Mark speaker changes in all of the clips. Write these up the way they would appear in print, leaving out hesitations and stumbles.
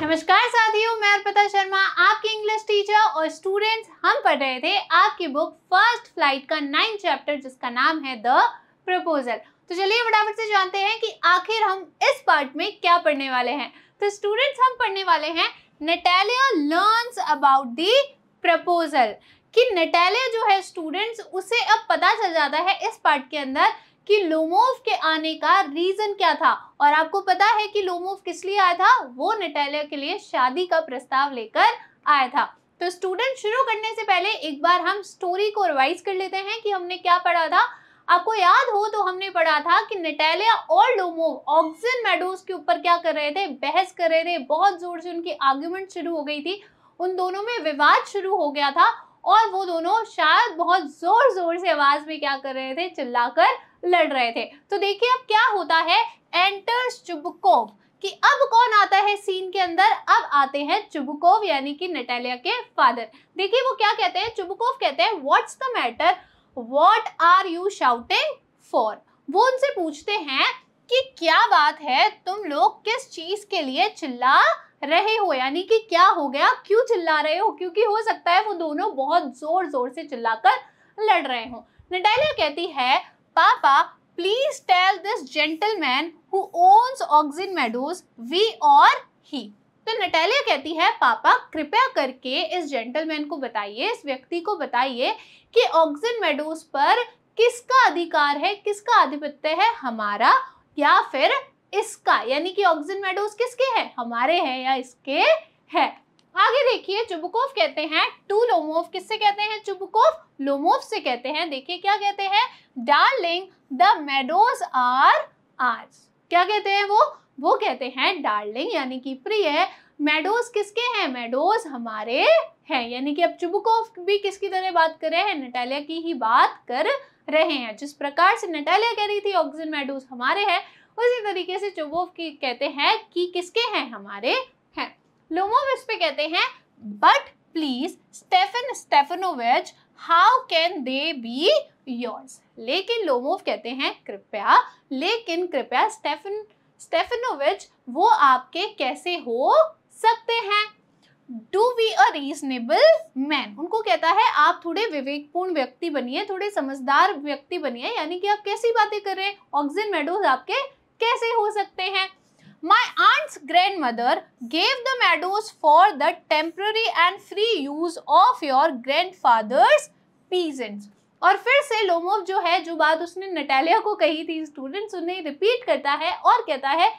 Speaker 1: नमस्कार साथियों, मैं अर्पिता शर्मा आपकी इंग्लिश टीचर और स्टूडेंट्स हम पढ़ रहे थे आपकी बुक फर्स्ट फ्लाइट का 9th चैप्टर जिसका नाम है द प्रपोजल। तो चलिए फटाफट से जानते हैं कि आखिर हम इस पार्ट में क्या पढ़ने वाले हैं। तो स्टूडेंट्स हम पढ़ने वाले हैं Natalia learns about the proposal, कि नटालिया जो है स्टूडेंट्स उसे अब पता चल जाता है इस पार्ट के अंदर कि लोमोव के आने का रीजन क्या था। और आपको पता है कि लोमोव किस लिए आया था, वो नटालिया के लिए शादी का प्रस्ताव लेकर आया था। तो स्टूडेंट शुरू करने से पहले एक बार हम स्टोरी को रिवाइज कर लेते हैं कि हमने क्या पढ़ा था। आपको याद हो तो हमने पढ़ा था कि नटालिया और लोमोव ऑक्सिन मेडोज के ऊपर क्या कर रहे थे, बहस कर रहे थे। बहुत जोर से उनकी आर्ग्यूमेंट शुरू हो गई थी, उन दोनों में विवाद शुरू हो गया था और वो दोनों शायद बहुत जोर जोर से आवाज में क्या कर रहे थे, चिल्लाकर लड़ रहे थे। तो देखिए अब क्या होता है, एंटर्स चुबुकोव, कि अब कौन आता है सीन के अंदर, अब आते हैं चुबुकोव यानी कि नटालिया के फादर। देखिए वो क्या कहते हैं, चुबुकोव कहते हैं what's the matter, what are you shouting for. वो उनसे पूछते हैं कि क्या बात है, तुम लोग किस चीज के लिए चिल्ला रहे हो, यानी कि क्या हो गया, क्यों चिल्ला रहे हो, क्योंकि हो सकता है वो दोनों बहुत जोर जोर से चिल्लाकर लड़ रहे हो। नटालिया कहती है papa please tell this gentleman who owns oxen meadows we or he. तो नटालिया कहती है पापा कृपया करके इस जेंटलमैन को बताइए, इस व्यक्ति को बताइए कि ऑक्सिन मेडोज पर किसका अधिकार है, किसका आधिपत्य है, हमारा या फिर इसका, यानी कि ऑक्सिन मेडोज किसके हैं, हमारे हैं या इसके है। आगे देखिए चुबुकोव कहते हैं टू लोमोव, किससे कहते हैं चुबुकोव, लोमोव से कहते हैं। देखिए क्या कहते हैं, darling the meadows are ours. क्या कहते हैं वो कहते हैं डार्लिंग यानी कि प्रिय, मेडोज किसके हैं, मेडोज हमारे हैं। यानी कि अब चुबुकोव भी किसकी तरह बात कर रहे हैं, नटालिया की ही बात कर रहे हैं। जिस प्रकार से नटालिया कह रही थी ऑक्सिन मेडोज हमारे हैं, उसी तरीके से चुबुकोव की कहते हैं कि किसके हैं, हमारे हैं। लोमोव इस पे कहते हैं but please Stefan Stefanovich how can they be yours. लेकिन लोमोव कहते हैं कृपया स्टेफनोविच वो आपके कैसे हो सकते हैं। Do be a reasonable man, उनको कहता है आप थोड़े विवेकपूर्ण व्यक्ति बनिए, थोड़े समझदार व्यक्ति बनिए, यानी कि आप कैसी बातें कर रहे हैं, ऑक्सिन मेडोज आपके कैसे हो सकते हैं। My aunt's grandmother gave the meadows for the temporary and free use of your grandfather's peasants। और फिर से लोमोव जो है, जो बात उसने नटालिया को कही थी, स्टूडेंट्स उन्हें रिपीट करता है और कहता है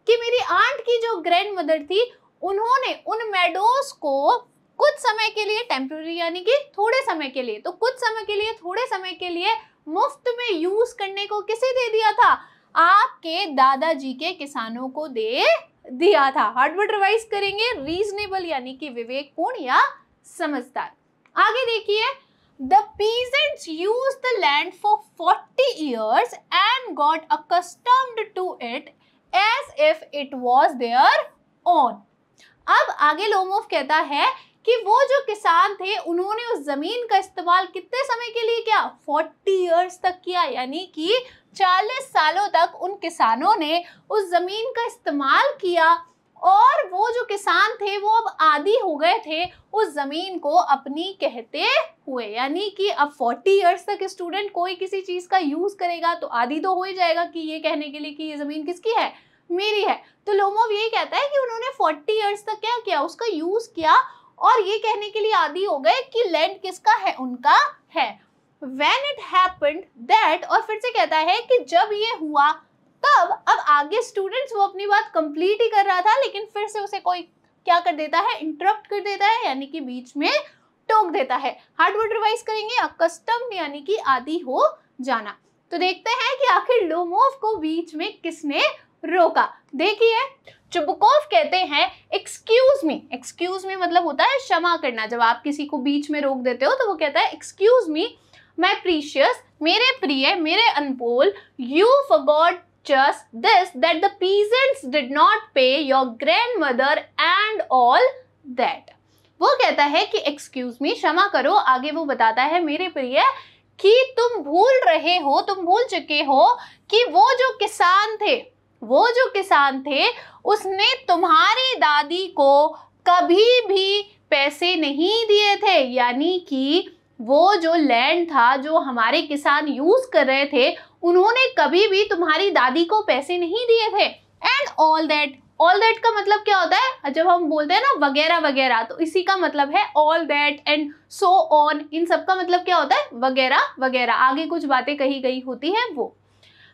Speaker 1: कि मेरी आंट की जो ग्रैंड मदर थी उन्होंने उन मेडोज को कुछ समय के लिए, टेम्पररी यानी कि थोड़े समय के लिए, तो कुछ समय के लिए, थोड़े समय के लिए मुफ्त में यूज करने को किसे दे दिया था, आपके दादाजी के किसानों को दे दिया था। हार्डवर्ड रिवाइज करेंगे, रीजनेबल यानी कि विवेकपूर्ण या समझदार। आगे देखिए the peasants used the land for 40 years and got accustomed to it as if it was their own। अब आगे लोमोव कहता है कि वो जो किसान थे उन्होंने उस जमीन का इस्तेमाल कितने समय के लिए किया, 40 years तक किया, यानी कि 40 सालों तक उन किसानों ने उस जमीन का इस्तेमाल किया और वो जो किसान थे वो अब आदी हो गए थे उस जमीन को अपनी कहते हुए। यानी कि अब 40 years तक स्टूडेंट कोई किसी चीज का यूज करेगा तो आदी तो हो ही जाएगा कि ये कहने के लिए कि ये जमीन किसकी है, मेरी है। तो लोमोव ये कहता है कि उन्होंने 40 years तक क्या किया, उसका यूज किया और ये कहने के लिए आदी हो गए कि लैंड किसका है, उनका है। When it happened that, और फिर से कहता है कि जब ये हुआ तब, अब आगे स्टूडेंट्स वो अपनी बात कंप्लीट ही कर रहा था लेकिन फिर से उसे कोई क्या कर देता है, इंटरप्ट कर देता है, यानी कि बीच में टोक देता है। हार्डवर्ड रिवाइज करेंगे, अकस्टम्ड यानी कि आदी हो जाना। तो देखते हैं कि आखिर लोमोव को बीच में किसने रोका। देखिए चुबुकोव कहते हैं एक्सक्यूज मी मतलब होता है क्षमा करना, जब आप किसी को बीच में रोक देते हो तो वो कहता है एक्सक्यूज मी माय प्रीशियस, मेरे प्रिय, मेरे अनमोल, you forgot just this that the peasants did not pay your grandmother and all that. वो कहता है कि एक्सक्यूज मी क्षमा करो, आगे वो बताता है मेरे प्रिय कि तुम भूल चुके हो कि वो जो किसान थे वो जो किसान थे उसने तुम्हारी दादी को कभी भी पैसे नहीं दिए थे, यानी कि वो जो लैंड था जो हमारे किसान यूज कर रहे थे उन्होंने कभी भी तुम्हारी दादी को पैसे नहीं दिए थे। एंड ऑल दैट का मतलब क्या होता है, जब हम बोलते हैं ना वगैरह वगैरह, तो इसी का मतलब है all that and so on, इन सब का मतलब क्या होता है वगैरह वगैरह, आगे कुछ बातें कही गई होती हैं वो।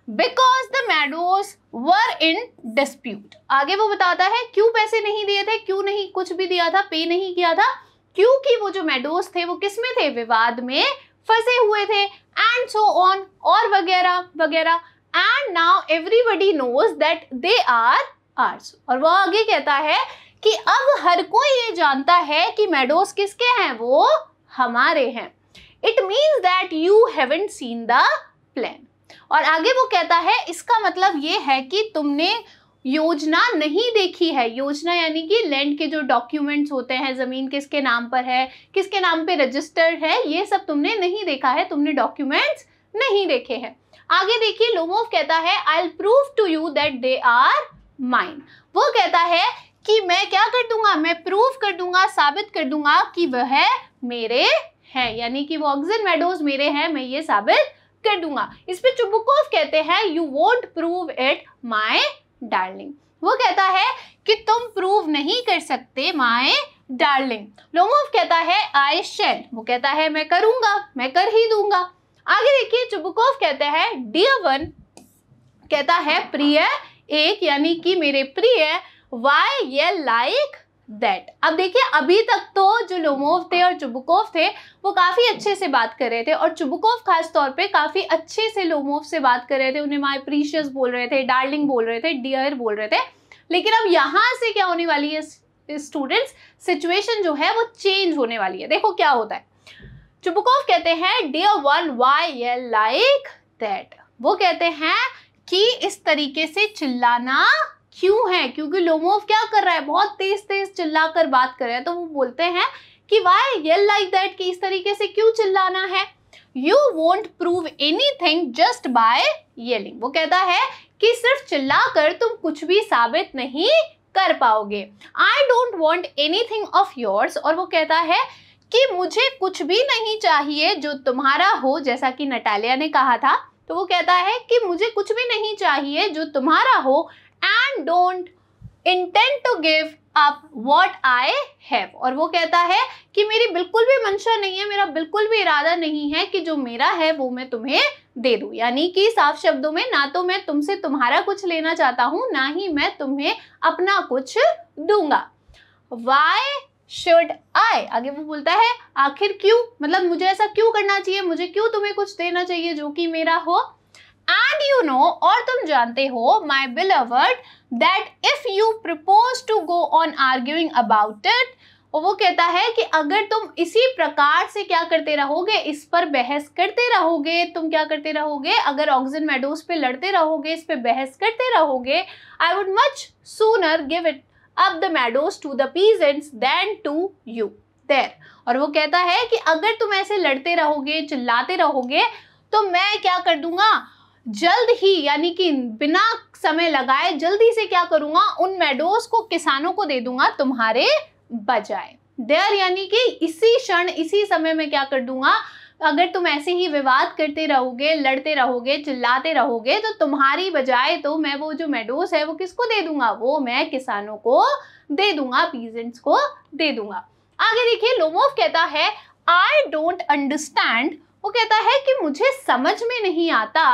Speaker 1: Because the meadows were in dispute, आगे वो बताता है क्यों पैसे नहीं दिए थे, क्यों नहीं कुछ भी दिया था, पे नहीं किया था, क्योंकि वो जो मैडोज थे वो किस में थे, विवाद में फंसे हुए थे। एंड सो ऑन, और वगैरह वगैरह। And now everybody knows that they are ours, और वो आगे कहता है कि अब हर कोई ये जानता है कि मैडोज किसके हैं, वो हमारे हैं। It means that you haven't seen the plan, और आगे वो कहता है इसका मतलब ये है कि तुमने योजना नहीं देखी है। योजना यानी कि लैंड के जो डॉक्यूमेंट्स होते हैं, जमीन किसके नाम पर है, किसके नाम पे रजिस्टर्ड है, ये सब तुमने नहीं देखा है, तुमने डॉक्यूमेंट्स नहीं देखे हैं। आगे देखिए लोमोव कहता है I will prove to you that they are mine, वो कहता है कि मैं क्या कर दूंगा, मैं प्रूव कर दूंगा, साबित कर दूंगा कि वह मेरे हैं, यानी कि वो ऑक्सिन मेडोज मेरे हैं, मैं ये साबित कर दूंगा। इस पे चुबुकोव कहते हैं you won't prove it my darling, वो कहता है कि तुम प्रूव नहीं कर सकते माय डार्लिंग। लोमोव कहता है आई शैल, वो कहता है मैं करूंगा, मैं कर ही दूंगा। आगे देखिए चुबुकोव कहते हैं डियर वन, कहता है प्रिय एक, यानी कि मेरे प्रिय, वाई ये लाइक दैट। अब देखिए अभी तक तो जो लोमोव थे और चुबुकोव थे वो काफ़ी अच्छे से बात कर रहे थे, और चुबुकोव खास तौर पे काफ़ी अच्छे से लोमोव से बात कर रहे थे, उन्हें माय प्रीशियस बोल रहे थे, डार्लिंग बोल रहे थे, डियर बोल रहे थे। लेकिन अब यहाँ से क्या होने वाली है स्टूडेंट्स, सिचुएशन जो है वो चेंज होने वाली है। देखो क्या होता है, चुबुकोव कहते हैं डियर वन वाई ये लाइक दैट, वो कहते हैं कि इस तरीके से चिल्लाना क्यों है, क्योंकि लोमोव क्या कर रहा है, बहुत तेज तेज चिल्ला कर बात कर रहा है, तो वो बोलते हैं कि वाई येल लाइक दैट, कि इस तरीके से क्यों चिल्लाना है। You won't prove anything just by yelling, वो कहता है कि सिर्फ चिल्ला कर तुम कुछ भी साबित नहीं कर पाओगे। I don't want anything of yours, और वो कहता है कि मुझे कुछ भी नहीं चाहिए जो तुम्हारा हो, जैसा कि नटालिया ने कहा था, तो वो कहता है कि मुझे कुछ भी नहीं चाहिए जो तुम्हारा हो, and don't intend to give up what I have, और वो कहता है कि मेरी बिल्कुल भी मंशा नहीं है, मेरा बिल्कुल भी इरादा नहीं है कि जो मेरा है वो मैं तुम्हें दे दूं, यानी कि साफ शब्दों में ना तो मैं तुमसे तुम्हारा कुछ लेना चाहता हूं, ना ही मैं तुम्हें अपना कुछ दूंगा। Why should I, आगे वो बोलता है आखिर क्यों, मतलब मुझे ऐसा क्यों करना चाहिए, मुझे क्यों तुम्हें कुछ देना चाहिए जो कि मेरा हो। And you know, और तुम जानते हो my beloved, that if you propose to go on arguing about it, और वो कहता है कि अगर तुम इसी प्रकार से क्या करते रहोगे, इस पर बहस करते रहोगे, तुम क्या करते रहोगे, अगर ऑक्सिन मेडोज पे लड़ते रहोगे, इस पे बहस करते रहोगे, I would much sooner give it up the meadows to the peasants than to you there, और वो कहता है कि अगर तुम ऐसे लड़ते रहोगे, चिल्लाते रहोगे, तो मैं क्या कर दूंगा, जल्द ही, यानी कि बिना समय लगाए जल्दी से क्या करूंगा, उन मेडोज को किसानों को दे दूंगा तुम्हारे बजाय। देयर यानी कि इसी क्षण, इसी समय में क्या कर दूंगा, अगर तुम ऐसे ही विवाद करते रहोगे, लड़ते रहोगे, चिल्लाते रहोगे, तो तुम्हारी बजाय तो मैं वो जो मेडोज है वो किसको दे दूंगा, वो मैं किसानों को दे दूंगा, पीजेंट्स को दे दूंगा। आगे देखिए लोमोव कहता है आई डोंट अंडरस्टैंड, वो कहता है कि मुझे समझ में नहीं आता,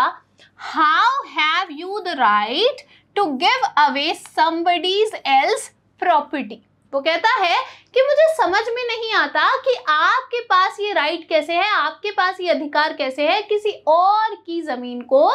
Speaker 1: how have you the right to give away somebody's else property, वो कहता है कि मुझे समझ में नहीं आता कि आपके पास ये राइट कैसे है, आपके पास ये अधिकार कैसे है किसी और की जमीन को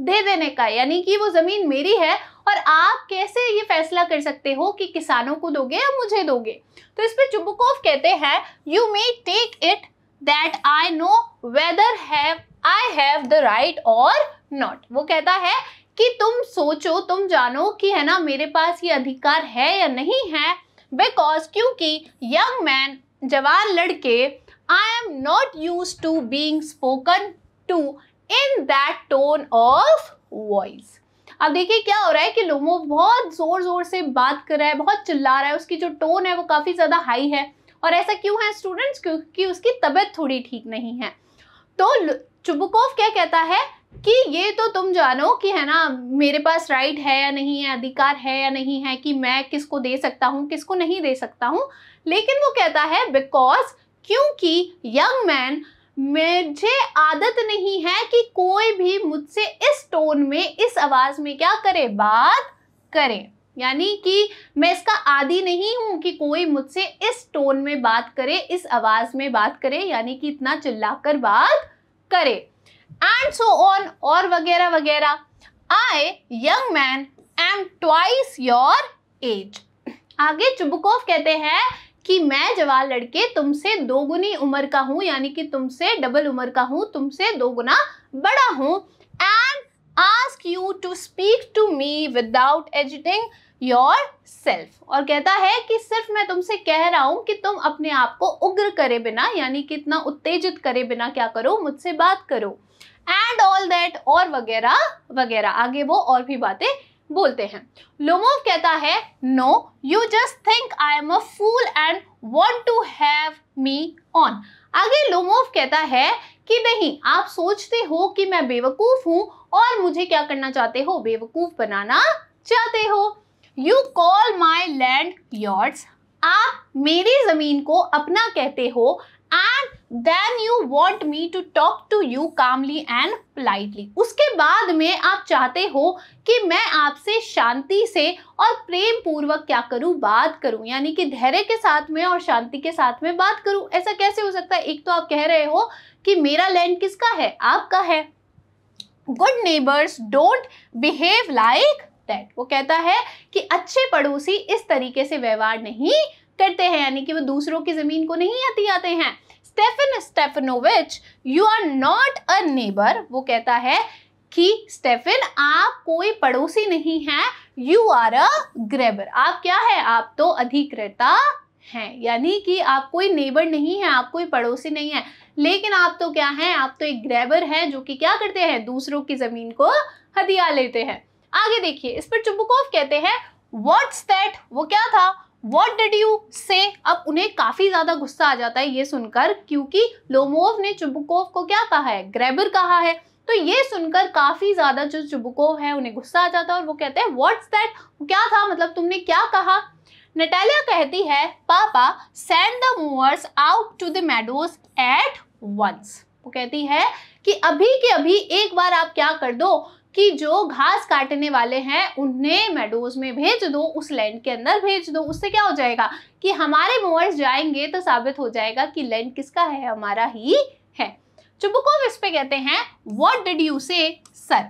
Speaker 1: दे देने का, यानी कि वो जमीन मेरी है और आप कैसे ये फैसला कर सकते हो कि किसानों को दोगे या मुझे दोगे। तो इस पे चुबुकोव कहते हैं you may take it that I know whether have I have the right or not, वो कहता है कि तुम सोचो, तुम जानो कि है ना मेरे पास ये अधिकार है या नहीं है, बिकॉज क्योंकि यंग मैन, जवान लड़के, I am not used to being spoken to in that tone of voice. अब देखिए क्या हो रहा है कि लोमोव बहुत जोर जोर से बात कर रहा है, बहुत चिल्ला रहा है, उसकी जो टोन है वो काफी ज्यादा हाई है। और ऐसा क्यों है स्टूडेंट्स? क्योंकि उसकी तबीयत थोड़ी ठीक नहीं है। तो चुबुकोव क्या कहता है कि ये तो तुम जानो कि है ना, मेरे पास राइट है या नहीं है, अधिकार है या नहीं है कि मैं किसको दे सकता हूँ, किसको नहीं दे सकता हूँ। लेकिन वो कहता है बिकॉज, क्योंकि यंग मैन, मुझे आदत नहीं है कि कोई भी मुझसे इस टोन में, इस आवाज में क्या करे, बात करे। यानी कि मैं इसका आदी नहीं हूं कि कोई मुझसे इस टोन में बात करे, इस आवाज में बात करे, यानी कि इतना चिल्लाकर बात करे। एंड सो ऑन, और वगैरह वगैरह। I young man am twice your age. आगे चुबुकोव कहते हैं कि मैं जवान लड़के तुमसे दोगुनी उम्र का हूं, यानी कि तुमसे डबल उम्र का हूं, तुमसे दो गुना बड़ा हूं। And ask you to speak to me without agitating yourself. और कहता है कि सिर्फ मैं तुमसे कह रहा हूं कि तुम अपने आप को उग्र करे बिना, यानी कि इतना उत्तेजित करे बिना क्या करो, मुझसे बात करो। एंड ऑल दैट, और वगैरह वगैरह। आगे वो और भी बातें बोलते हैं। लोमोव कहता है no, you just think I am a fool and want to have me on. आगे लोमोव कहता है कि नहीं, आप सोचते हो कि मैं बेवकूफ हूं और मुझे क्या करना चाहते हो, बेवकूफ बनाना चाहते हो। You call my land yours, आप मेरी जमीन को अपना कहते हो। And then you want me to talk to you calmly and politely. उसके बाद में आप चाहते हो कि मैं आपसे शांति से और प्रेम पूर्वक क्या करूं, बात करूं, यानी कि धैर्य के साथ में और शांति के साथ में बात करूं। ऐसा कैसे हो सकता है? एक तो आप कह रहे हो कि मेरा लैंड किसका है, आपका है। Good neighbours don't behave like that. वो कहता है कि अच्छे पड़ोसी इस तरीके से व्यवहार नहीं करते हैं, यानी कि वो दूसरों की जमीन को नहीं हथियाते हैं। Stefan Stefanovich, you are not a neighbour. वो कहता है कि स्टेफन, आप कोई पड़ोसी नहीं है। यू आर अ ग्रेबर, आप क्या है, आप तो अधिकृता हैं, यानी कि आप कोई नेबर नहीं है, आप कोई पड़ोसी नहीं है, लेकिन आप तो क्या हैं, आप तो एक ग्रेबर हैं जो कि क्या करते हैं, दूसरों की जमीन को हथिया लेते हैं। आगे देखिए, इस पर चुबुकोव कहते हैं व्हाट्स दैट। वो क्या था, व्हाट डिड यू से। अब उन्हें काफी ज्यादा गुस्सा आ जाता है ये सुनकर, क्योंकि लोमोव ने चुबुकोव को क्या कहा है, ग्रेबर कहा है। तो ये सुनकर काफी ज्यादा जो चुबुकोव है उन्हें गुस्सा आ जाता है और वो कहते हैं व्हाट्स दैट, क्या था, मतलब तुमने क्या कहा। नटालिया कहती है papa send the mowers out to the meadows at once. वो कहती है कि अभी के अभी एक बार आप क्या कर दो कि जो घास काटने वाले हैं उन्हें मेडोज में भेज दो, उस लैंड के अंदर भेज दो। उससे क्या हो जाएगा कि हमारे मूवर्स जाएंगे तो साबित हो जाएगा कि लैंड किसका है, हमारा ही है। चुबुकोव इस पे कहते हैं व्हाट डिड यू से सर।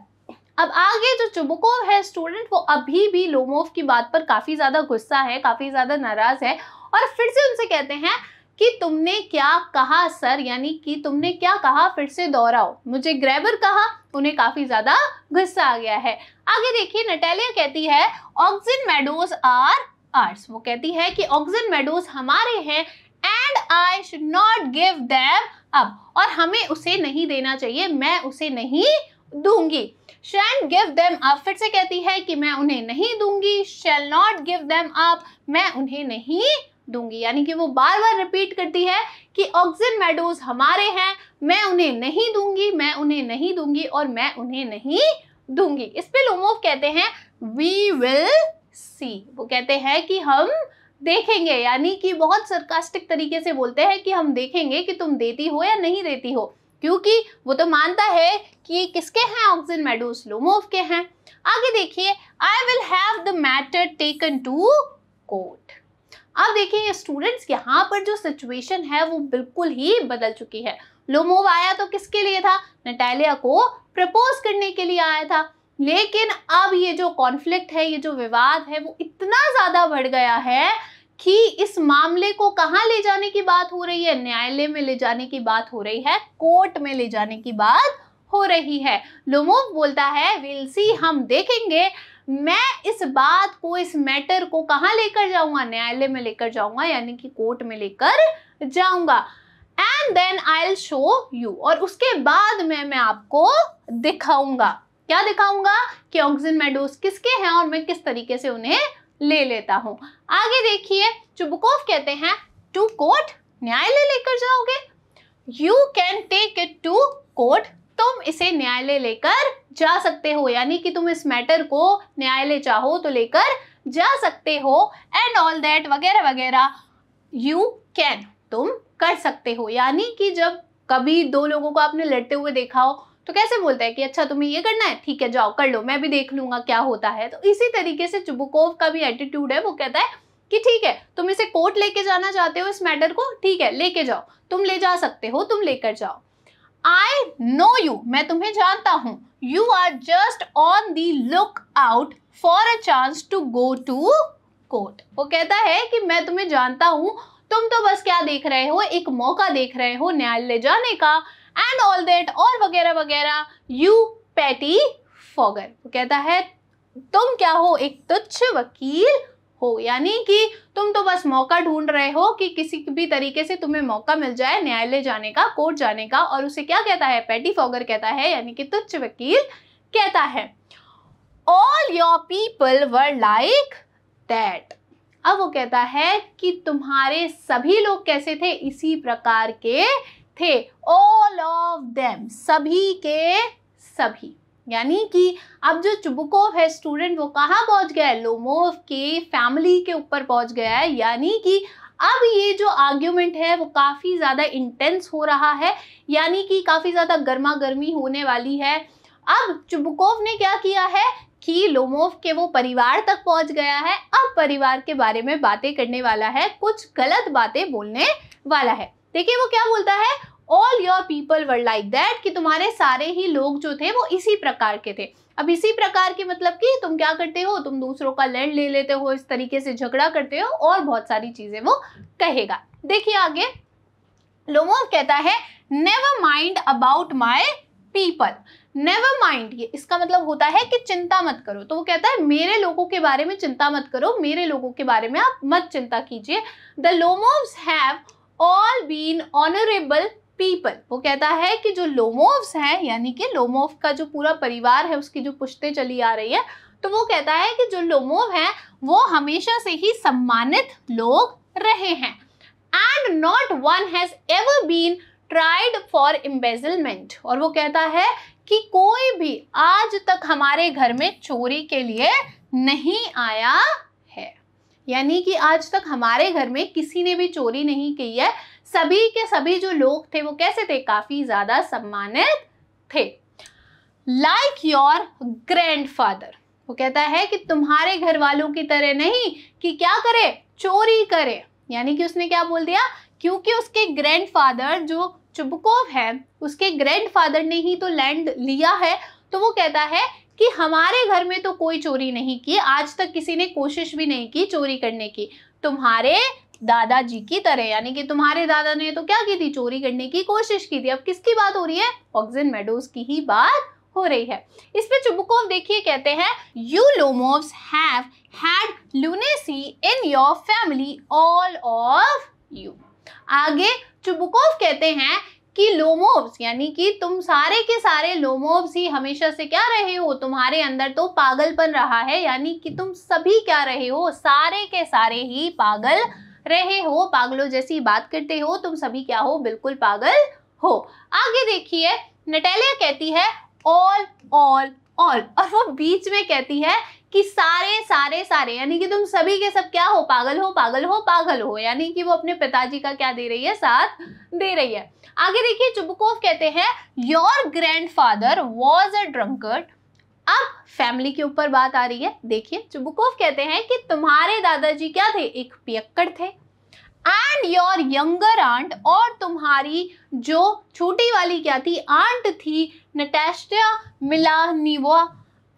Speaker 1: अब आगे जो चुबुकोव है स्टूडेंट, वो अभी भी लोमोव की बात पर काफी ज्यादा गुस्सा है, काफी ज्यादा नाराज है, और फिर से उनसे कहते हैं कि तुमने क्या कहा सर, यानी कि तुमने क्या कहा, फिर से दोहराओ। मुझे ग्रेबर कहा, उन्हें काफी ज्यादा गुस्सा आ गया है। आगे देखिए, नटालिया कहती है ऑक्सिन मेडोज आर आर्स। वो कहती है कि ऑक्सिन मेडोज हमारे हैं and I should not give them up, और हमें उसे नहीं देना चाहिए, मैं उसे नहीं दूंगी। शैल गिव देम अप, फिर से कहती है कि मैं उन्हें नहीं दूंगी। Shall not give them up, मैं उन्हें नहीं दूंगी, यानी कि वो बार बार रिपीट करती है कि ऑक्सिन मेडोज हमारे हैं, मैं उन्हें नहीं दूंगी, मैं उन्हें नहीं दूंगी और मैं उन्हें नहीं दूंगी। इस पे लोमोव कहते हैं वी विल सी। वो कहते हैं कि हम देखेंगे, यानी कि बहुत सरकास्टिक तरीके से बोलते हैं कि हम देखेंगे कि तुम देती हो या नहीं देती हो, क्योंकि वो तो मानता है कि किसके हैं ऑक्सिन मेडोज, लोमोव के हैं। आगे देखिए, I will have the matter taken to court. अब देखिए स्टूडेंट्स, यहाँ पर जो सिचुएशन है वो बिल्कुल ही बदल चुकी है। लोमोव आया तो किसके लिए था, नटालिया को प्रपोज करने के लिए आया था, लेकिन अब ये जो कॉन्फ्लिक्ट है, ये जो विवाद है, वो इतना ज्यादा बढ़ गया है कि इस मामले को कहाँ ले जाने की बात हो रही है, न्यायालय में ले जाने की बात हो रही है, कोर्ट में ले जाने की बात हो रही है। लोमोव बोलता है विल सी, हम देखेंगे, मैं इस बात को, इस मैटर को कहाँ लेकर जाऊंगा, न्यायालय में लेकर जाऊंगा, यानी कि कोर्ट में लेकर जाऊंगा। And then I will show you, और उसके बाद मैं आपको दिखाऊंगा। क्या दिखाऊंगा कि ऑक्सिन मेडोज किसके हैं और मैं किस तरीके से उन्हें ले लेता हूं। आगे देखिए, चुबुकोव कहते हैं टू कोर्ट, न्यायालय लेकर जाओगे। You can take it to court, तुम इसे न्यायालय लेकर जा सकते हो, यानी कि तुम इस मैटर को न्यायालय चाहो तो लेकर जा सकते हो। एंड ऑल दैट वगैरह वगैरह, यू कैन, तुम कर सकते हो। यानी कि जब कभी दो लोगों को आपने लड़ते हुए देखा हो तो कैसे बोलता है कि अच्छा तुम्हें ये करना है, ठीक है जाओ कर लो, मैं भी देख लूंगा क्या होता है। तो इसी तरीके से चुबुकोव का भी एटीट्यूड है, वो कहता है कि ठीक है तुम इसे कोर्ट लेके जाना चाहते हो इस मैटर को, ठीक है लेके जाओ, तुम ले जा सकते हो, तुम लेकर जाओ। आई नो यू, मैं तुम्हें जानता हूं। You are just on the look out for a chance to go to court. वो कहता है कि मैं तुम्हें जानता हूं, तुम तो बस क्या देख रहे हो, एक मौका देख रहे हो न्यायालय जाने का। एंड ऑल दैट और वगैरह वगैरह, यू पैटी फॉगर। वो कहता है तुम क्या हो, एक तुच्छ वकील हो, यानी कि तुम तो बस मौका ढूंढ रहे हो कि किसी भी तरीके से तुम्हें मौका मिल जाए न्यायालय जाने का, कोर्ट जाने का। और उसे क्या कहता है, पैटी फॉगर कहता है, यानी कि तुच्छ वकील कहता है। All your people were like that. अब वो कहता है कि तुम्हारे सभी लोग कैसे थे, इसी प्रकार के थे। ऑल ऑफ देम, सभी के सभी, यानी कि अब जो चुबुकोव है स्टूडेंट, वो कहाँ पहुंच गया है, लोमोव के फैमिली के ऊपर पहुंच गया है। यानी कि अब ये जो आर्ग्यूमेंट है वो काफ़ी ज़्यादा इंटेंस हो रहा है, यानी कि काफ़ी ज़्यादा गर्मा गर्मी होने वाली है। अब चुबुकोव ने क्या किया है कि लोमोव के वो परिवार तक पहुंच गया है। अब परिवार के बारे में बातें करने वाला है, कुछ गलत बातें बोलने वाला है। देखिए वो क्या बोलता है, all your people were like that, कि तुम्हारे सारे ही लोग जो थे वो इसी प्रकार के थे। अब इसी प्रकार के मतलब कि तुम क्या करते हो, तुम दूसरों का लैंड ले लेते हो, इस तरीके से झगड़ा करते हो और बहुत सारी चीजें वो कहेगा। देखिए आगे, लोमोव कहता है never mind about my people. Never mind, ये इसका मतलब होता है कि चिंता मत करो। तो वो कहता है मेरे लोगों के बारे में चिंता मत करो, मेरे लोगों के बारे में आप मत चिंता कीजिए। The Lomovs have all been honourable people. वो कहता है कि जो लोमोव्स हैं, यानी कि लोमोव का जो पूरा परिवार है उसकी जो पुश्तें चली आ रही है, तो वो कहता है कि जो लोमोव हैं वो हमेशा से ही सम्मानित लोग रहे हैं। And not one has ever been tried for embezzlement. और वो कहता है कि कोई भी आज तक हमारे घर में चोरी के लिए नहीं आया है, यानी कि आज तक हमारे घर में किसी ने भी चोरी नहीं की है। सभी के सभी जो लोग थे वो कैसे थे, काफी ज्यादा सम्मानित थे। Like your grandfather. वो कहता है कि तुम्हारे घर वालों की तरह नहीं कि क्या करे, चोरी करे। यानी कि उसने क्या बोल दिया, क्योंकि उसके ग्रैंडफादर जो चुबुकोव है, उसके ग्रैंडफादर ने ही तो लैंड लिया है, तो वो कहता है कि हमारे घर में तो कोई चोरी नहीं की, आज तक किसी ने कोशिश भी नहीं की चोरी करने की, तुम्हारे दादाजी की तरह। यानी कि तुम्हारे दादा ने तो क्या की थी, चोरी करने की कोशिश की थी। अब किसकी बात हो रही है, ऑक्सिन मेडोज की ही बात हो रही है। इस पे चुबुकोव देखिए कहते हैं you Lomovs have had lunacy in your family all of you. आगे चुबुकोव कहते हैं कि लोमोव्स, यानी कि तुम सारे के सारे लोमोव्स ही हमेशा से क्या रहे हो, तुम्हारे अंदर तो पागलपन रहा है। यानी कि तुम सभी क्या रहे हो, सारे के सारे ही पागल रहे हो, पागलों जैसी बात करते हो, तुम सभी क्या हो, बिल्कुल पागल हो। आगे देखिए, नटालिया कहती है ऑल ऑल ऑल, और वो बीच में कहती है कि सारे सारे सारे, यानी कि तुम सभी के सब क्या हो, पागल हो पागल हो पागल हो। यानी कि वो अपने पिताजी का क्या दे रही है, साथ दे रही है। आगे देखिए, चुबुकोव कहते हैं your grandfather was a drunkard. अब फैमिली के ऊपर बात आ रही है। देखिए चुबुकोव कहते हैं कि तुम्हारे दादाजी क्या थे, एक पियक्कड़ थे। एंड योर यंगर आंट, और तुम्हारी जो छोटी वाली क्या थी, आंट थी, नटास्या मिलानिवा,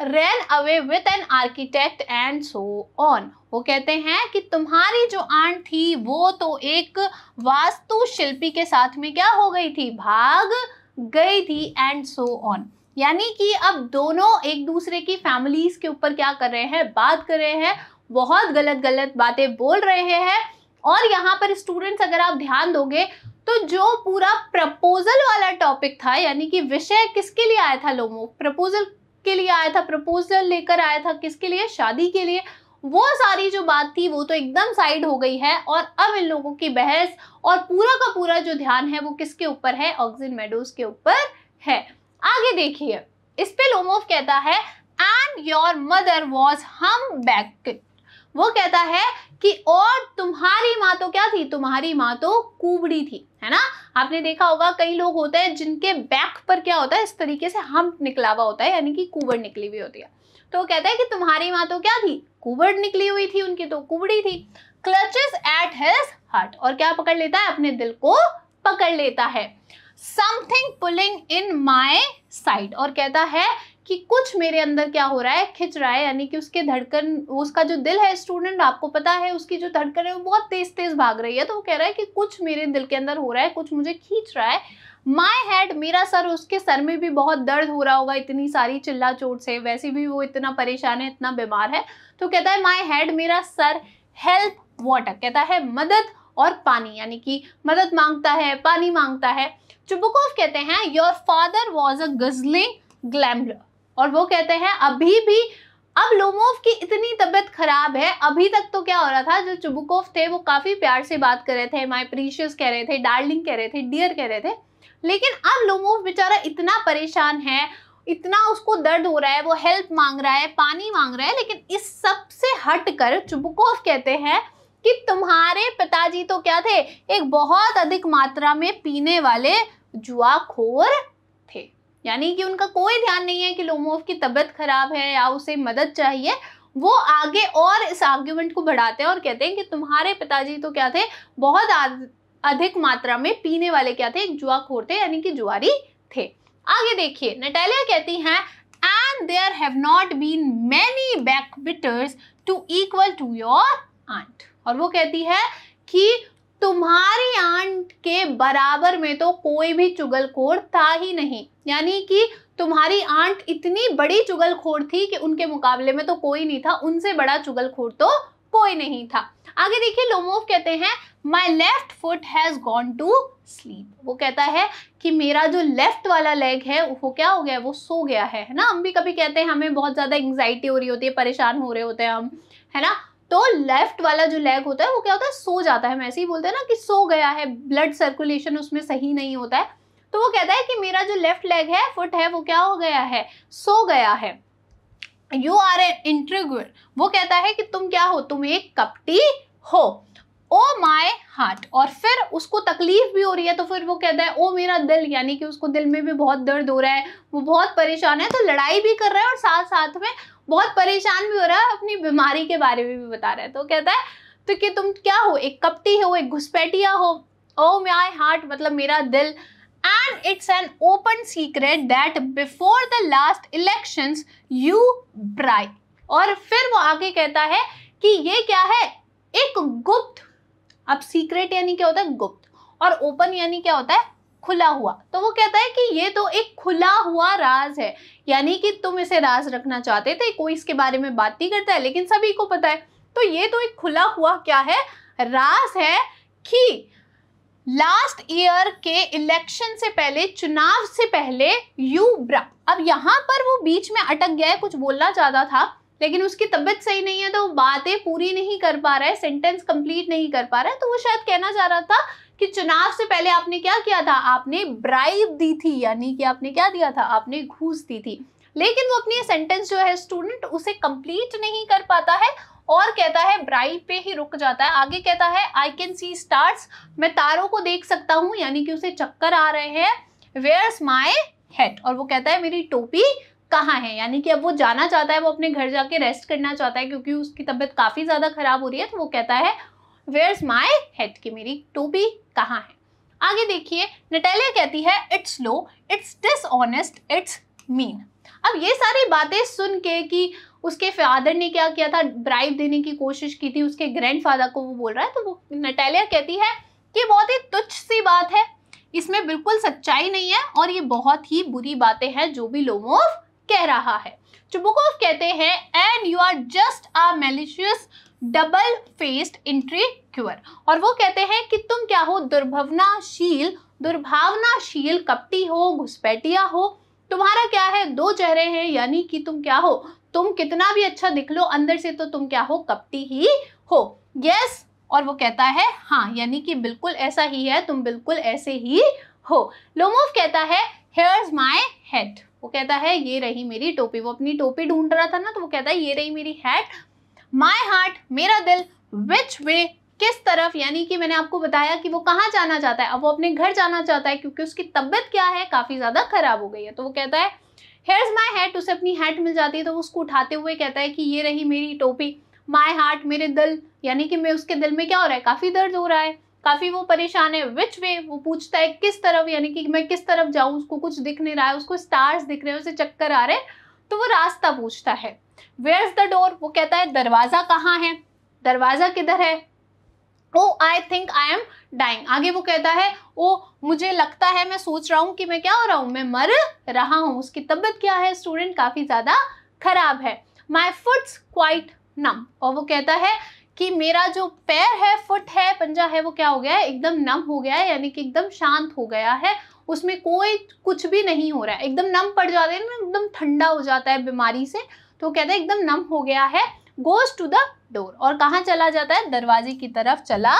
Speaker 1: ran away with an architect and so on। वो कहते हैं कि तुम्हारी जो आंट थी वो तो एक वास्तुशिल्पी के साथ में क्या हो गई थी, भाग गई थी, एंड सो ऑन। यानी कि अब दोनों एक दूसरे की फैमिलीज के ऊपर क्या कर रहे हैं, बात कर रहे हैं, बहुत गलत गलत बातें बोल रहे हैं। और यहाँ पर स्टूडेंट्स अगर आप ध्यान दोगे तो जो पूरा प्रपोजल वाला टॉपिक था, यानी कि विषय किसके लिए आया था, लोमोव, प्रपोजल के लिए आया था, प्रपोजल लेकर आया था, किसके लिए, शादी के लिए। वो सारी जो बात थी वो तो एकदम साइड हो गई है और अब इन लोगों की बहस और पूरा का पूरा जो ध्यान है वो किसके ऊपर है, ऑक्सिन मेडोज के ऊपर है। आगे देखिए, इस पे लोमोव कहता है एंड योर मदर वॉज हम्बैक्ड। वो कहता है कि और तुम्हारी माँ तो क्या थी, तुम्हारी माँ तो कुबड़ी थी, है ना। आपने देखा होगा कई लोग होते हैं जिनके बैक पर क्या होता है, इस तरीके से हम्प निकला हुआ होता है, यानी कि कुबड़ निकली हुई होती है। तो वो कहता है कि तुम्हारी माँ तो क्या थी, कुबड़ निकली हुई थी, उनकी तो कुबड़ी थी। क्लचेस एट हिज हार्ट, और क्या पकड़ लेता है, अपने दिल को पकड़ लेता है। Something pulling in my side, और कहता है कि कुछ मेरे अंदर क्या हो रहा है, खिंच रहा है, यानी कि उसके धड़कन, उसका जो दिल है स्टूडेंट, आपको पता है उसकी जो धड़कन है वो बहुत तेज तेज भाग रही है। तो वो कह रहा है कि कुछ मेरे दिल के अंदर हो रहा है, कुछ मुझे खींच रहा है। माई हेड, मेरा सर, उसके सर में भी बहुत दर्द हो रहा होगा इतनी सारी चिल्ला चोट से, वैसे भी वो इतना परेशान है, इतना बीमार है। तो कहता है माई हेड, मेरा सर, हेल्प वाटर, कहता है मदद और पानी, यानी कि मदद मांगता है, पानी मांगता है। चुबुकोव कहते हैं your father was a guzzling glamour, और वो कहते हैं अभी भी, अब लोमोव की इतनी तबीयत खराब है, अभी तक तो क्या हो रहा था, जो चुबुकोव थे वो काफी प्यार से बात कर रहे थे, माय प्रीशियस कह रहे थे, डार्लिंग कह रहे थे, डियर कह रहे थे, लेकिन अब लोमोव बेचारा इतना परेशान है, इतना उसको दर्द हो रहा है, वो हेल्प मांग रहा है, पानी मांग रहा है, लेकिन इस सब से हटकर चुबुकोव कहते हैं कि तुम्हारे पिताजी तो क्या थे, एक बहुत अधिक मात्रा में पीने वाले जुआखोर थे। यानी कि उनका कोई ध्यान नहीं है कि लोमोव की तबीयत खराब है या उसे मदद चाहिए। वो आगे और इस आर्ग्यूमेंट को बढ़ाते हैं और कहते हैं कि तुम्हारे पिताजी तो क्या थे, बहुत अधिक मात्रा में पीने वाले क्या थे, एक जुआखोर थे, यानी कि जुआरी थे। आगे देखिए, नटालिया कहती हैं and there have not been many backbiters to equal to your aunt, और वो कहती है कि तुम्हारी आंट के बराबर में तो कोई भी चुगलखोर था ही नहीं, यानी कि तुम्हारी आंट इतनी बड़ी चुगलखोर थी कि उनके मुकाबले में तो कोई नहीं था, उनसे बड़ा चुगलखोर तो कोई नहीं था। आगे देखिए, लोमोव कहते हैं my left foot has gone to sleep, वो कहता है कि मेरा जो लेफ्ट वाला लेग है वो क्या हो गया, वो सो गया है ना। हम भी कभी कहते हैं हमें बहुत ज्यादा एंग्जाइटी हो रही होती है, परेशान हो रहे होते हैं हम, है ना, तो लेफ्ट वाला जो लेग होता है वो क्या होता है, सो जाता है। हम ऐसे ही बोलते हैं ना कि सो गया है, ब्लड सर्कुलेशन उसमें सही नहीं होता है। तो वो कहता है कि मेरा जो लेफ्ट लेग है, फुट है, वो क्या हो गया है, सो गया है। यू आर एन इंट्रिगर, वो कहता है कि तुम क्या हो, तुम एक कपटी हो। ओ माई हार्ट, और फिर उसको तकलीफ भी हो रही है, तो फिर वो कहता है ओ मेरा दिल, यानी कि उसको दिल में भी बहुत दर्द हो रहा है, वो बहुत परेशान है, तो लड़ाई भी कर रहा है और साथ साथ में बहुत परेशान भी हो रहा है, अपनी बीमारी के बारे में भी बता रहा है। तो कहता है तो कि तुम क्या हो, एक कपटी हो, एक घुसपैठिया हो। ओ माई हार्ट मतलब मेरा दिल। And it's an open secret that before the last elections you bribe, और फिर वो आगे कहता है कि ये क्या है, एक गुप्त, अब सीक्रेट यानी क्या होता है, गुप्त, और ओपन यानी क्या होता है, खुला हुआ। तो वो कहता है कि ये तो एक खुला हुआ राज है, यानी कि तुम इसे राज रखना चाहते थे, कोई इसके बारे में बात नहीं करता है, लेकिन सभी को पता है। तो ये तो एक खुला हुआ क्या है, राज है कि लास्ट ईयर के इलेक्शन से पहले, चुनाव से पहले अब यहाँ पर वो बीच में अटक गया है, कुछ बोलना चाहता था लेकिन उसकी तबीयत सही नहीं है, तो वो बातें पूरी नहीं कर पा रहा है, सेंटेंस कंप्लीट नहीं कर पा रहा है। तो वो शायद कहना चाह रहा था कि चुनाव से पहले आपने क्या किया था, आपने ब्राइब दी थी, यानी कि आपने क्या दिया था, आपने घूस दी थी। लेकिन वो अपनी सेंटेंस जो है स्टूडेंट उसे कंप्लीट नहीं कर पाता है और कहता है ब्राइब पे ही रुक जाता है। आगे कहता है आई कैन सी स्टार्स, मैं तारों को देख सकता हूँ, यानी कि उसे चक्कर आ रहे हैं। वेयर्स माई हेड, और वो कहता है मेरी टोपी कहाँ है, यानी कि अब वो जाना चाहता है, वो अपने घर जाके रेस्ट करना चाहता है क्योंकि उसकी तबीयत काफी ज्यादा खराब हो रही है। तो वो कहता है वेयर्स माई हेड, कि मेरी टोपी कहाँ है। आगे देखिए, नटालिया कहती है it's low, it's dishonest, it's mean. अब ये सारी बातें सुन के कि उसके फादर ने क्या किया था, ब्राइब देने की कोशिश की थी उसके ग्रैंडफादर को, वो बोल रहा है। तो वो नटालिया कहती है कि बहुत ही तुच्छ सी बात है, इसमें बिल्कुल सच्चाई नहीं है और ये बहुत ही बुरी बातें हैं जो भी लोमोव कह रहा है। चुबुकोव कहते हैं and you are just a malicious double faced intriguer, और वो कहते हैं कि तुम क्या हो, दुर्भावनाशील कपटी हो, घुसपैठिया हो। तुम्हारा क्या है, 2 चेहरे हैं, यानी कि तुम क्या हो, तुम कितना भी अच्छा दिख लो अंदर से तो तुम क्या हो, कपटी ही हो। यस, और वो कहता है हाँ, यानी कि बिल्कुल ऐसा ही है, तुम बिल्कुल ऐसे ही हो। लोमोव कहता है हेयर्स माय हेड, वो कहता है ये रही मेरी टोपी। वो अपनी टोपी ढूंढ रहा था ना, तो वो कहता है ये रही मेरी हैट। माय हार्ट, मेरा दिल, विच वे, किस तरफ, यानी कि मैंने आपको बताया कि वो कहाँ जाना चाहता है। अब वो अपने घर जाना चाहता है क्योंकि उसकी तबीयत क्या है, काफी ज्यादा खराब हो गई है। तो वो कहता है हेयर्स माय हैट, उसे अपनी हैट मिल जाती है तो वो उसको उठाते हुए कहता है कि ये रही मेरी टोपी। माय हार्ट, मेरे दिल, यानी कि मैं उसके दिल में क्या हो रहा है, काफी दर्द हो रहा है, काफी वो परेशान है। विच वे, वो पूछता है किस तरफ, यानी कि मैं किस तरफ जाऊं, उसको कुछ दिख नहीं रहा है, उसको स्टार्स दिख रहे हैं, उसे चक्कर आ रहे हैं, तो वो रास्ता पूछता है। वेयर्स द डोर, वो कहता है दरवाजा कहाँ है, दरवाजा किधर है। Oh I think I am dying, आगे वो कहता है ओ मुझे लगता है, मैं सोच रहा हूँ कि मैं क्या हो रहा हूँ, मैं मर रहा हूँ। उसकी तबीयत क्या है स्टूडेंट, काफी ज्यादा खराब है। माई फुट्स क्वाइट नम, और वो कहता है कि मेरा जो पैर है, फुट है, पंजा है, वो क्या हो गया है, एकदम नम हो गया है, यानी कि एकदम शांत हो गया है, उसमें कोई कुछ भी नहीं हो रहा है, एकदम नम पड़ जाते हैं, एकदम ठंडा हो जाता है बीमारी से, तो कहता है एकदम नम हो गया है। गोज टू द डोर, और कहाँ चला जाता है, दरवाजे की तरफ चला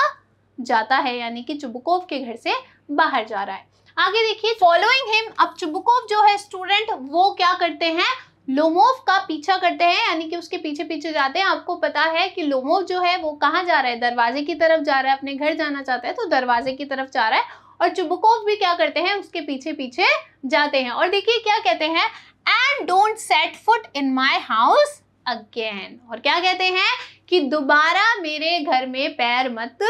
Speaker 1: जाता है, यानी कि चुबुकोव के घर से बाहर जा रहा है। आगे देखिए, फॉलोइंग हिम, अब चुबुकोव जो है स्टूडेंट, वो क्या करते हैं, लोमोव का पीछा करते हैं, यानी कि उसके पीछे पीछे जाते हैं। आपको पता है कि लोमोव जो है वो कहाँ जा रहा है, दरवाजे की तरफ जा रहा है, अपने घर जाना चाहता है तो दरवाजे की तरफ जा रहा है, और चुबुकोव भी क्या करते हैं, उसके पीछे पीछे जाते हैं। और देखिए क्या कहते हैं, and don't set foot in my house again, और क्या कहते हैं कि दोबारा मेरे घर में पैर मत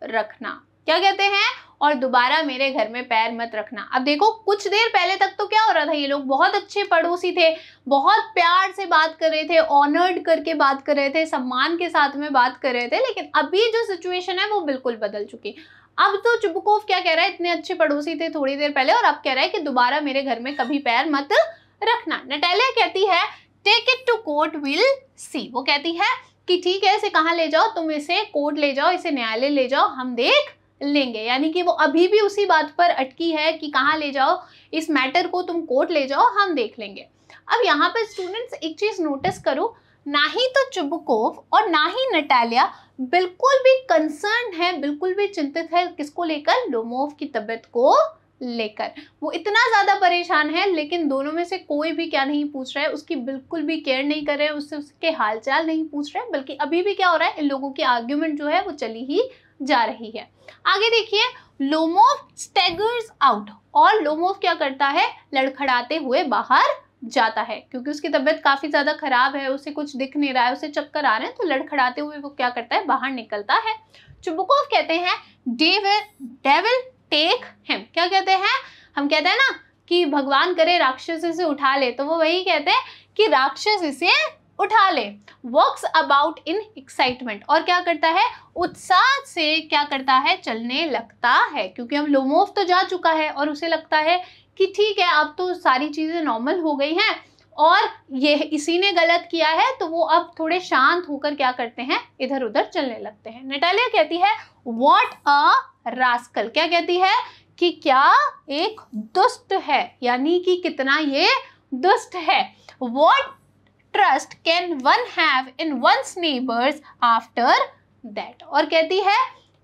Speaker 1: रखना। क्या कहते हैं, और दोबारा मेरे घर में पैर मत रखना। अब देखो कुछ देर पहले तक तो क्या हो रहा था, ये लोग बहुत अच्छे पड़ोसी थे, बहुत प्यार से बात कर रहे थे, ऑनर्ड करके बात कर रहे थे, सम्मान के साथ में बात कर रहे थे, लेकिन अभी जो सिचुएशन है वो बिल्कुल बदल चुकी। अब तो चुबुकोव क्या कह रहा है, इतने अच्छे पड़ोसी थे थोड़ी देर पहले, और अब कह रहा है कि दोबारा मेरे घर में कभी पैर मत रखना। नटालिया कहती है take it to court, will see, वो कहती है कि ठीक है, इसे कहाँ ले जाओ, तुम इसे कोर्ट ले जाओ, इसे न्यायालय ले जाओ, हम देख लेंगे। यानी कि वो अभी भी उसी बात पर अटकी है कि कहाँ ले जाओ, इस मैटर को तुम कोर्ट ले जाओ, हम देख लेंगे। अब यहाँ पर स्टूडेंट्स एक चीज नोटिस करो, ना ही तो चुबुकोव और ना ही नटालिया बिल्कुल भी कंसर्न है, बिल्कुल भी चिंतित है, किसको लेकर, लोमोव की तबीयत को लेकर। वो इतना ज्यादा परेशान है, लेकिन दोनों में से कोई भी क्या नहीं पूछ रहा है, उसकी बिल्कुल भी केयर नहीं कर रहे हैं, उससे उसके हालचाल नहीं पूछ रहे हैं, बल्कि अभी भी क्या हो रहा है, इन लोगों की आर्ग्यूमेंट जो है वो चली ही जा रही है। आगे देखिए, लोमोव स्टैगर्स आउट, और लोमोव क्या करता है, लड़खड़ाते हुए बाहर जाता है, क्योंकि उसकी तबीयत काफी ज्यादा खराब है, उसे कुछ दिख नहीं रहा है, उसे चक्कर आ रहे हैं, तो लड़खड़ाते हुए वो क्या करता है, बाहर निकलता है। चुबुकोव कहते हैं डेविल टेक हिम, क्या कहते हैं, हम कहते हैं ना कि भगवान करे राक्षस इसे उठा ले, तो वो वही कहते हैं कि राक्षस इसे उठा ले। वॉक्स अबाउट इन एक्साइटमेंट, और क्या करता है, उत्साह से क्या करता है, चलने लगता है, क्योंकि अब लोमोव तो जा चुका है और उसे लगता है कि ठीक है, अब तो सारी चीजें नॉर्मल हो गई हैं और ये इसी ने गलत किया है, तो वो अब थोड़े शांत होकर क्या करते हैं, इधर उधर चलने लगते हैं। नटालिया कहती है व्हाट अ रास्कल, क्या कहती है कि क्या एक दुष्ट है, यानी कि कितना ये दुष्ट है। What trust can one have in one's neighbours after that, और कहती है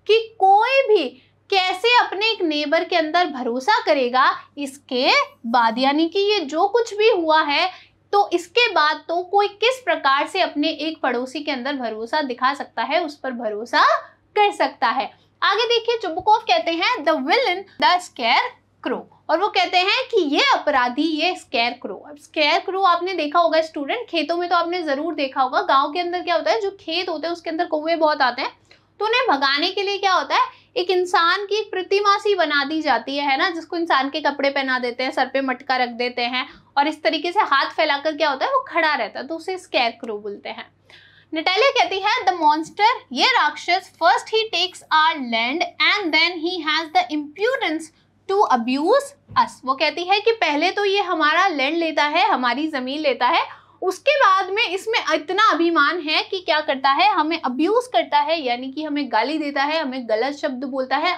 Speaker 1: कि कोई भी कैसे अपने एक नेबर के अंदर भरोसा करेगा इसके बाद, यानी कि ये जो कुछ भी हुआ है तो इसके बाद तो कोई किस प्रकार से अपने एक पड़ोसी के अंदर भरोसा दिखा सकता है, उस पर भरोसा कर सकता है। आगे देखिए, चुबुकोव कहते हैं the villain the square crow, और वो कहते हैं कि ये अपराधी, ये स्केयर क्रो। अब स्केयर क्रो आपने देखा होगा स्टूडेंट, खेतों में तो आपने जरूर देखा होगा, गांव के अंदर क्या होता है, जो खेत होते हैं उसके अंदर कौवे बहुत आते हैं, तो उन्हें भगाने के लिए क्या होता है, एक इंसान की एक प्रतिमा सी बना दी जाती है ना, जिसको इंसान के कपड़े पहना देते हैं, सर पे मटका रख देते हैं और इस तरीके से हाथ फैलाकर क्या होता है, वो खड़ा रहता है, तो उसे स्केयर क्रो बोलते हैं। नटालिया कहती है द मॉन्स्टर, ये राक्षस, first he takes our land and then he has the impudence to abuse us, वो कहती है कि पहले तो ये हमारा लैंड लेता है, हमारी जमीन लेता है, उसके बाद में इसमें इतना अभिमान है कि क्या करता है, हमें अब्यूज करता है, यानी कि हमें गाली देता है, हमें गलत शब्द बोलता है,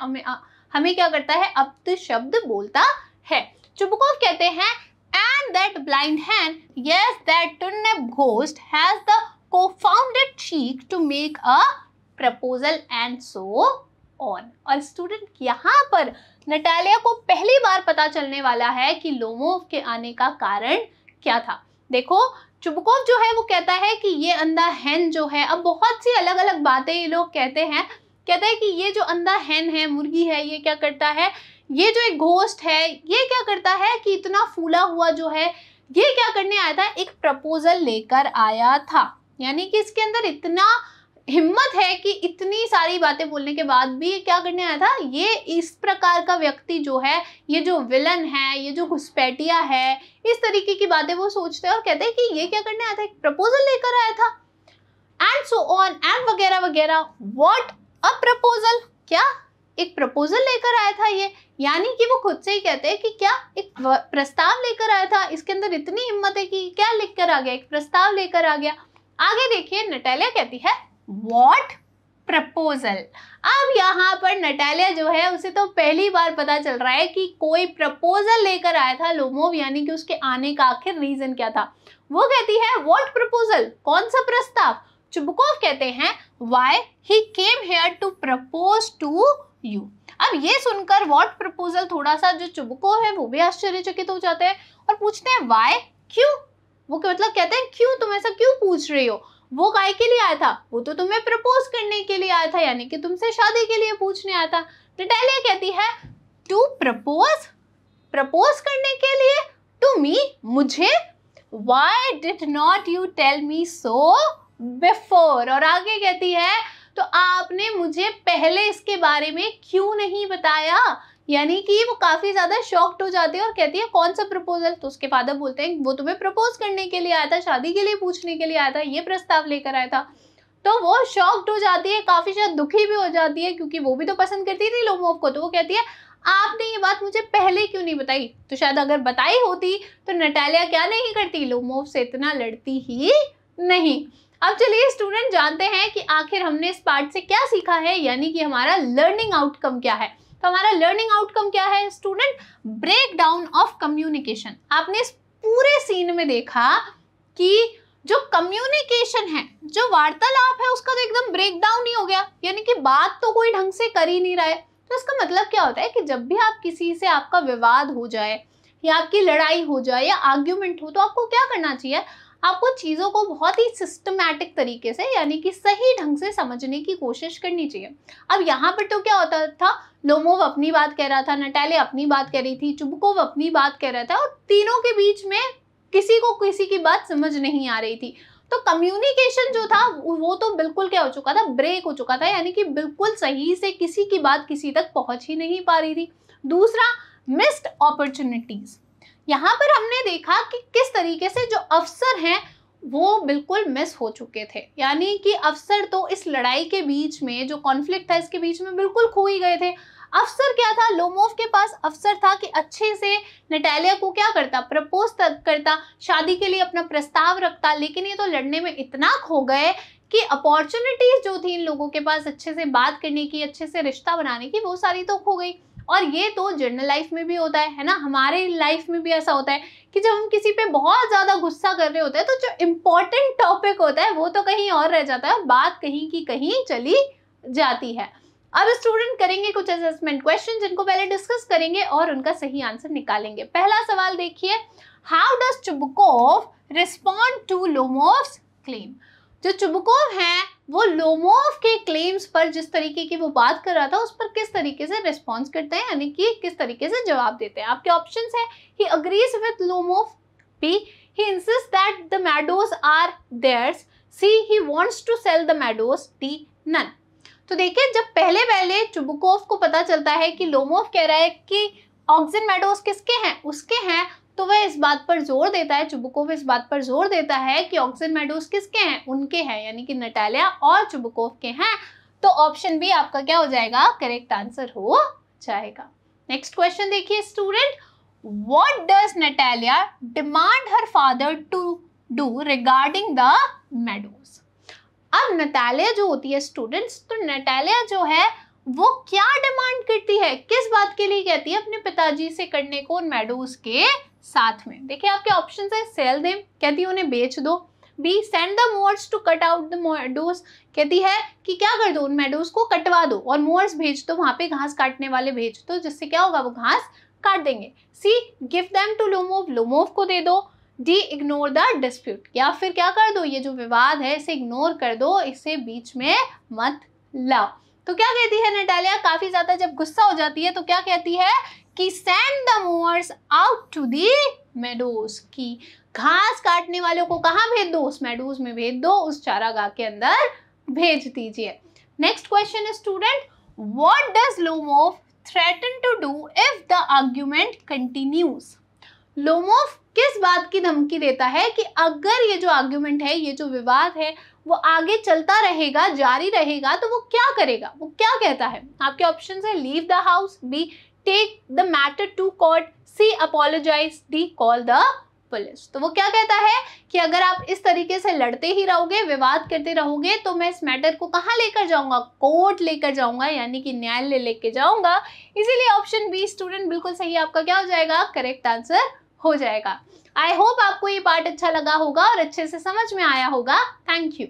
Speaker 1: हमें क्या करता है, अपशब्द बोलता है। चुबुकोव कहते हैं And that blind hen, yes, that turnip ghost has the confounded cheek to make a proposal and so on. और स्टूडेंट यहाँ पर नटालिया को पहली बार पता चलने वाला है कि लोमोव के आने का कारण क्या था। देखो चुबकोव जो है वो कहता है कि ये अंधा हैन जो है, अब बहुत सी अलग अलग बातें ये लोग कहते हैं कि ये जो अंधा हैन है, मुर्गी है, ये क्या करता है, ये जो एक घोस्ट है ये क्या करता है कि इतना फूला हुआ जो है ये क्या करने आया था, एक प्रपोजल लेकर आया था। यानी कि इसके अंदर इतना हिम्मत है कि इतनी सारी बातें बोलने के बाद भी क्या करने आया था, ये इस प्रकार का व्यक्ति जो है, ये जो विलन है, ये जो घुसपैठिया है, इस तरीके की बातें वो सोचते हैं और कहते हैं कि ये क्या करने आया था, एक प्रपोजल लेकर आया था एंड सो ऑन एंड वगैरह वगैरह। व्हाट अ प्रपोजल, क्या एक प्रपोजल लेकर आया था ये, यानी कि वो खुद से ही कहते हैं कि क्या एक प्रस्ताव लेकर आया था। इसके अंदर इतनी हिम्मत है कि क्या लेकर आ गया, एक प्रस्ताव लेकर आ गया। आगे देखिए नटालिया कहती है व्हाट प्रपोजल। अब यहाँ पर नटालिया जो है उसे तो पहली बार पता चल रहा है कि कोई प्रपोजल लेकर आया था लोमोव, यानी कि उसके आने का आखिर रीजन क्या था। वो कहती है व्हाट प्रपोजल, कौन सा प्रस्ताव। चुबकोव कहते हैं why he came here to propose to you. अब ये सुनकर व्हाट प्रपोजल थोड़ा सा जो चुबकोव है वो भी आश्चर्यचकित हो जाते हैं और पूछते हैं व्हाई, क्यों। वो मतलब कहते हैं क्यों, तुम ऐसा क्यों पूछ रही हो। वो काय के लिए आया था, वो तो तुम्हें प्रपोज करने के लिए आया था, यानी कि तुमसे शादी के लिए पूछने आया था। नटालिया कहती है टू प्रपोज, प्रपोज करने के लिए टू मी, मुझे। Why did not you tell me so before. और आगे कहती है तो आपने मुझे पहले इसके बारे में क्यों नहीं बताया। यानी कि वो काफी ज्यादा शॉक्ड हो जाती है और कहती है कौन सा प्रपोजल। तो उसके फादर बोलते हैं वो तुम्हें प्रपोज करने के लिए आया था, शादी के लिए पूछने के लिए आया था, ये प्रस्ताव लेकर आया था। तो वो शॉक्ड हो जाती है, काफी ज्यादा दुखी भी हो जाती है क्योंकि वो भी तो पसंद करती थी लोमोव को। तो वो कहती है आपने ये बात मुझे पहले क्यों नहीं बताई। तो शायद अगर बताई होती तो नटालिया क्या नहीं करती, लोमोव से इतना लड़ती ही नहीं। अब चलिए स्टूडेंट जानते हैं कि आखिर हमने इस पार्ट से क्या सीखा है, यानी कि हमारा लर्निंग आउटकम क्या है। तो हमारा लर्निंग आउटकम क्या है student, breakdown of communication. आपने इस पूरे सीन में देखा कि जो कम्युनिकेशन है, जो वार्तालाप है, उसका तो एकदम ब्रेक डाउन ही हो गया, यानी कि बात तो कोई ढंग से कर ही नहीं रहा है। तो इसका मतलब क्या होता है कि जब भी आप किसी से आपका विवाद हो जाए या आपकी लड़ाई हो जाए या आर्ग्यूमेंट हो, तो आपको क्या करना चाहिए, आपको चीज़ों को बहुत ही सिस्टमैटिक तरीके से यानी कि सही ढंग से समझने की कोशिश करनी चाहिए। अब यहाँ पर तो क्या होता था, लोमोव अपनी बात कह रहा था, नटालिया अपनी बात कह रही थी, चुबकोव अपनी बात कह रहा था और तीनों के बीच में किसी को किसी की बात समझ नहीं आ रही थी। तो कम्युनिकेशन जो था वो तो बिल्कुल क्या हो चुका था, ब्रेक हो चुका था, यानी कि बिल्कुल सही से किसी की बात किसी तक पहुंच ही नहीं पा रही थी। दूसरा, मिस्ड अपॉर्चुनिटीज। यहाँ पर हमने देखा कि किस तरीके से जो अवसर हैं वो बिल्कुल मिस हो चुके थे, यानी कि अवसर तो इस लड़ाई के बीच में जो कॉन्फ्लिक्ट था इसके बीच में बिल्कुल खो ही गए थे। अवसर क्या था, लोमोव के पास अवसर था कि अच्छे से नटालिया को क्या करता, प्रपोज करता, शादी के लिए अपना प्रस्ताव रखता, लेकिन ये तो लड़ने में इतना खो गए कि अपॉर्चुनिटीज जो थी इन लोगों के पास अच्छे से बात करने की, अच्छे से रिश्ता बनाने की, वो सारी तो खो गई। और ये तो जनरल लाइफ में भी होता है ना, हमारे लाइफ में भी ऐसा होता है कि जब हम किसी पे बहुत ज़्यादा गुस्सा कर रहे होते हैं तो जो इम्पोर्टेंट टॉपिक होता है वो तो कहीं और रह जाता है, बात कहीं की कहीं चली जाती है। अब स्टूडेंट करेंगे कुछ असेसमेंट क्वेश्चन जिनको पहले डिस्कस करेंगे और उनका सही आंसर निकालेंगे। पहला सवाल देखिए, how does Chubukov respond to Lomov's claim. जो चुबकोव हैं वो लोमोव के क्लेम्स पर जिस तरीके की वो बात कर रहा था उस पर किस तरीके से रिस्पॉन्स करते हैं, यानी कि किस तरीके से जवाब देते हैं। आपके ऑप्शंस है, he agrees with Lomov, B he insist that the meadows are theirs, C he wants to sell the meadows, D none. तो देखिए जब पहले चुबकोव को पता चलता है कि लोमोव कह रहा है कि ऑक्सिन मेडोज किसके हैं, उसके हैं, तो वह इस बात पर जोर देता है, चुबकोव इस बात पर जोर देता है कि ऑक्सिन मेडोज किसके हैं, उनके हैं, यानी कि नटालिया और चुबकोव के हैं। तो ऑप्शन बी आपका क्या हो जाएगा, करेक्ट आंसर हो जाएगा। नेक्स्ट क्वेश्चन देखिए student, what does Natalia demand her father to do regarding the meadows. अब नटालिया जो होती है स्टूडेंट्स, तो नटालिया जो है वो क्या डिमांड करती है, किस बात के लिए कहती है, अपने पिताजी से करने को उन मेडोज के साथ में। देखिए आपके ऑप्शन है सेल देम, कहती है उन्हें बेच दो। B send the mowers to cut out the meadows, कहती है कि क्या कर दो, उन मेडोज को कटवा दो और मोअर्स भेज दो, वहां पे घास काटने वाले भेज दो, जिससे क्या होगा वो घास काट देंगे। C give them to Lomov, Lomov को दे दो। डी इग्नोर द डिस्प्यूट, या फिर क्या कर दो, ये जो विवाद है इसे इग्नोर कर दो, इसे बीच में मत लाओ। तो क्या कहती है नटालिया, काफी ज्यादा जब गुस्सा हो जाती है तो क्या कहती है कि send the mowers out to the meadows, की घास काटने वालों को कहाँ भेज दो, उस मेडोज में भेज दो, उस चारागाह के अंदर भेज दीजिए। नेक्स्ट क्वेश्चन है student, what does Lomov threaten to do if the argument continues. Lomov किस बात की धमकी देता है कि अगर ये जो आर्ग्यूमेंट है, ये जो विवाद है वो आगे चलता रहेगा, जारी रहेगा, तो वो क्या करेगा, वो क्या कहता है। आपके ऑप्शन है leave the house, B take the matter to court, C apologise, D call the police. तो वो क्या कहता है कि अगर आप इस तरीके से लड़ते ही रहोगे, विवाद करते रहोगे, तो मैं इस मैटर को कहाँ लेकर जाऊंगा, कोर्ट लेकर जाऊंगा, यानी कि न्यायालय लेके जाऊंगा। इसीलिए ऑप्शन बी स्टूडेंट बिल्कुल सही आपका क्या हो जाएगा, करेक्ट आंसर हो जाएगा। आई होप आपको ये पार्ट अच्छा लगा होगा और अच्छे से समझ में आया होगा। Thank you.